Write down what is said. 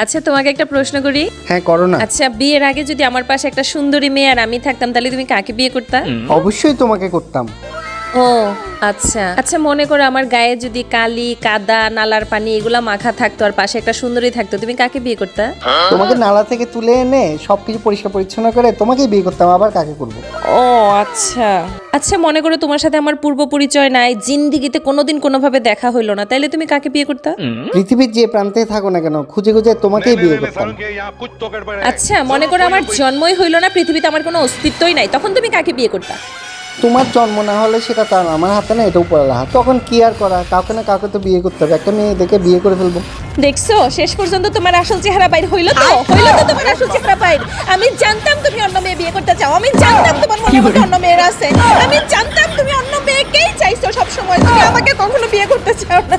আচ্ছা তোমাকে একটা প্রশ্ন করি। হ্যাঁ করো না। আচ্ছা বিয়ের আগে যদি আমার পাশে একটা সুন্দরী মেয়ে আর আমি থাকতাম তাহলে তুমি কাকে বিয়ে করতা? অবশ্যই তোমাকে করতাম। ও আচ্ছা আচ্ছা, মনে করো আমার গায়ে যদি কালি কাদা নালার পানি এগুলা মাখা থাকতো আর পাশে একটা সুন্দরী থাকতো, তুমি কাকে বিয়ে করতা? তোমাকে নালা থেকে তুলে এনে সবকিছু পরিষ্কার পরিচ্ছন্ন করে তোমাকেই বিয়ে করতাম, আবার কাকে করবো? ও আচ্ছা আচ্ছা, মনে করো তোমার সাথে আমার পূর্ব পরিচয় নাই, জিন্দিগিতে কোনোদিন কোনোভাবে দেখা হইলো না, তাইলে তুমি কাকে বিয়ে করতা? পৃথিবীর যে প্রান্তে থাকো না কেন খুঁজে খুঁজে তোমাকেই বিয়ে করতাম। আচ্ছা মনে করো আমার জন্মই হইলো না, পৃথিবীতে আমার কোনো অস্তিত্বই নাই, তখন তুমি কাকে বিয়ে করতা? তোমার জন্ম না হলে সেটা তো আর আমার হাতে না, এটা উপরের হাত। তখন কি আর করা, কাউকে না কাউকে তো বিয়ে করতে হবে, একটা মেয়ে দেখে বিয়ে করে ফেলবো। দেখছো শেষ পর্যন্ত তোমার আসল চেহারা বাইর হইলো তো তোমার আসল চেহারা বাইর। আমি জানতাম তুমি অন্য মেয়ে বিয়ে করতে চাও, আমি জানতাম তোমার মনে মধ্যে অন্য মেয়ের আছে, আমি জানতাম তুমি অন্য মেয়েকেই চাইছো সব সময়, তুমি আমাকে কখনো বিয়ে করতে চাও না।